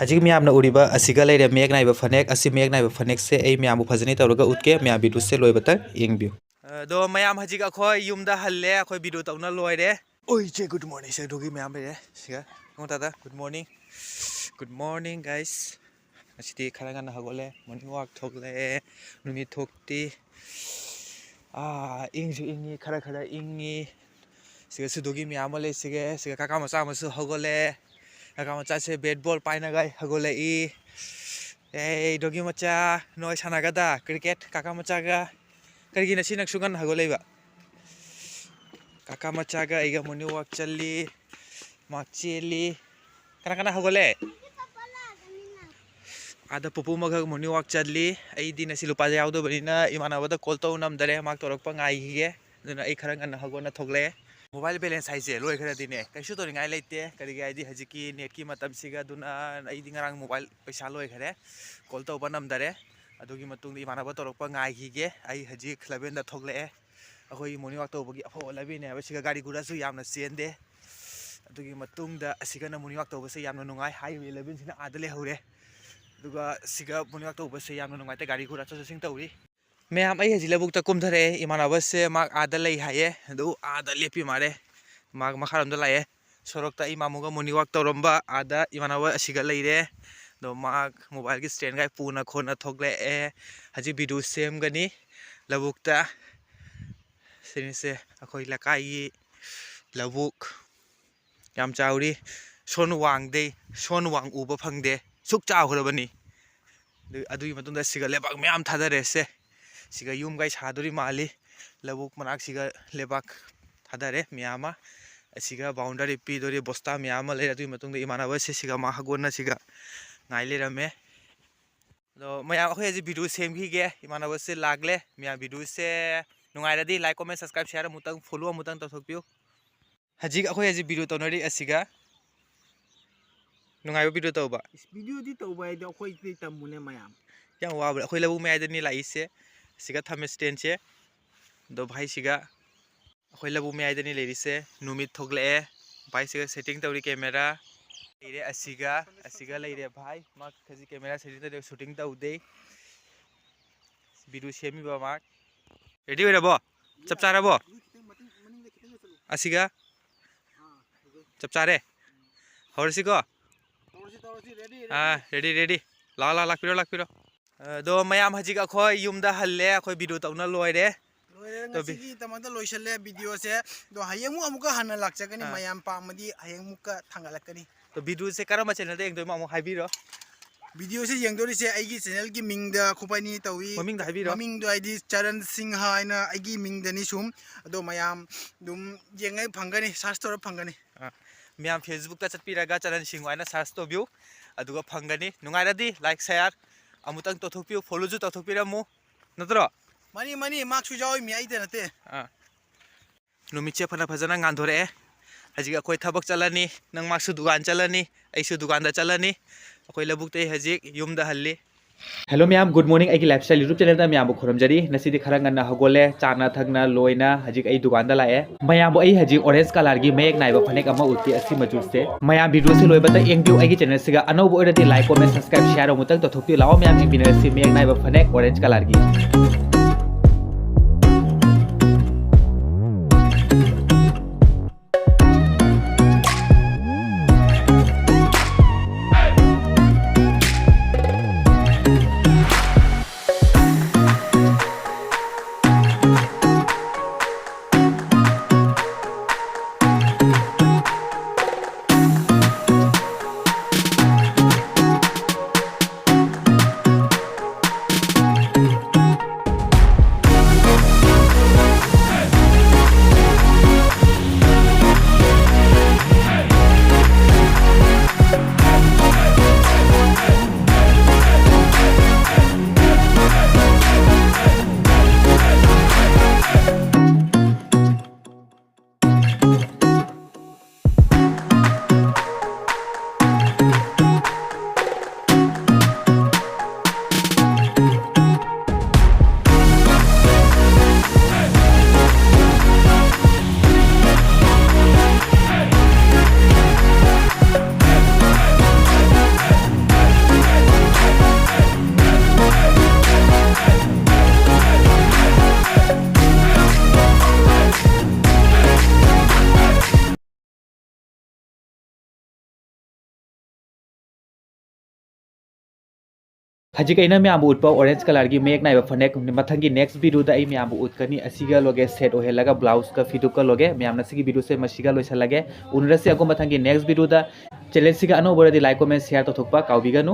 हजिक मियामना उरिबा असिगा लेरे मेक नाइबा फनेक असी मेक नाइबा फनेक से ए मियामबु फजनी तौरगा उतके मिया बिदु से लोइबता इंगबिउ दो मयाम हजिक अखोय युमदा हल्ले अखोय बिदु तौना लोइरे ओइ चे गुड मॉर्निंग से दोगी मयाम बेरे सिगा कोंतादा गुड मॉर्निंग गाइस असिति खरांगा ना हगोले मॉर्निंग वॉक थोकले नुमी थोकती इंगजु इंगी खरा खरा इंगी सिगा सुदोगी मियाम ले सिगा काका मचा मसु हगोले काका मचा से बैट बॉल पाइना गाय हगोले ए दोगी मचा नोय सानागादा क्रिकेट काका मचा गा करगी नसी नक्सुगन हगोलेबा काका मचा गा इगा मॉर्निंग वॉक चली माचेली kana kana hagole ada pupu maga morning walk chadli ai dina si lupa yaw do banina imana bada call to nam dare mak torok pa ngai hige duna ai khara ngana hagona thogle mobile balance hai je loi khara dine kaisu to ngai leite kari ga di hajiki net ki matam siga duna ai di ngarang mobile paisa loi khare call to banam dare adugi matung di imana ba torok pa ngai hige ai haji klaben da thogle akoi morning walk to bagi apho labi ne ba siga gari gura su yamna sende अदुगी मतुंगदा असिगना मुनि वाक तौबसे यामनो नुंगाय highway 11 सिना आदले हौरे दुगा सिगा मुनि वाक तौबसे यामनो नुंगायते गाड़ी घोड़ा चसिंग तौरी ma'am आई हजि लबुक त कुमधरे इमानाबसे माक आदले हाये दु आदा लेपि मारे माक मखारमदा लाये सरकता इमामुगा मुनि वाक तौरंबा आदा इमानाबा असिगा लैरे दो माक मोबाइल की स्टैंड गाय पूना खोना थोगले हजि वीडियो सेम गनी लबुकता सिनिसे अखोय लकाई लबुक याम चाउरी सोन वांगदे सोन वांग उबा फंगदे सुक चाउखरबनी अदुई मतुंदा सिगा लेबाक म्याम थादरे से सिगा युम गाय सादुरी माली लबुक मनाक सिगा लेबाक थादरे म्यामा सिगा बाउंडरी पीदोरी बस्ता म्यामा ले अदुई मतुंदा इमानाबा से सिगा मा हगोना सिगा नाइले रमे दो मया अखोय जि वीडियो सेम खिगे इमानाबा से लागले म्या वीडियो से नुंगाइरादी लाइक कमेंट सब्सक्राइब शेयर मुतंग फॉलो मुतंग तथोकपियो हजिक अखोय हजि वीडियो तौनरी असिगा नुंगाइबो वीडियो तौबा वीडियो दी तौबा आइदो अखोय ती तमुने मयाम क्या वाबरा अखोय लबु मैदनी लाइसे सिगा थमे स्टैंड से दो भाई सिगा अखोय लबु मैदनी लेरिसे नुमित थोगले भाई सिगा सेटिंग तौरी कैमरा लेरे असिगा लेरे भाई माक खजि कैमरा सेटिंग तौरी शूटिंग तौदे वीडियो सेमी बा माक रेडी होइराबो चप चाराबो असिगा चप चारे हौरसिको रेडी लाक्पिरो दो मयाम हजिक अखोय युमदा हल्ले अखोय वीडियो तौना लोइरे तो बिगी तमदा लोइसले वीडियो से दो हयेमु अमुका हना लाक्चकनी मयाम पामदी हयेमुका थांगलकनी तो वीडियो से करम चैनल दे एकदो मामु हाइबिरो वीडियो से यंगदोरी से आइगी चैनल की मिंगदा खुपानी तवी ममिंग दा हाइबिरो ममिंग दो आइदी चरण सिंह हाइना आइगी मिंगदनी सुम दो मयाम दुम येंगै फंगनी सर्च तोर फंगनी म्याम फेसबुक ता चटपिरागा चरण सिंह वाइना सर्च तो व्यू अदुगा फंगनी नुंगाइरादी लाइक शेयर अमुतंग तोथोकपियो फॉलो जु तोथोकपिरामु नत्रो मनी मार्क सुजाव मी आइते नते नुमिचे फना फजना गांधोरे हजिक अखोय थबक चलनी नंग मासु दुकान चलनी ऐसु दुकान दा चलनी अखोय लबुकते हजिक युमदा हल्ली hello ma'am good morning I lifestyle YouTube channel दा मैम खुरमजरी नसीदी खरा गन्ना हगोले चाना थगना लोइना हजिक आई दुकान दा लाए मैम आई हजिक ऑरेंज कलर की मेक नाइबा फनेक अमा उति असि मजु से मैम वीडियो से लोइबता एंगबिउ आई चैनल सिगा अनोबो ओरदी लाइक कमेंट सब्सक्राइब शेयर मुतक तो थोपि लाओ मैम एंगबिनर से मेक नाइबा फनेक ऑरेंज कलर की हजिक अना मैं उत्प ऑरेंज कलर की मेक नाइब फनेक मथंगी नेक्स्ट वीडियो दा मैं उत्कनी असिगा लोगे सेट ओहेलगा ब्लाउज का फिटुक का लोगे मैं नसी वीडियो से मसिगा लोइसलगे उनरसे अगो मथंगी नेक्स्ट वीडियो दा चैनल सिगा अनोबरदी लाइक कमेंट शेयर तो थोकपा काउबिगनु।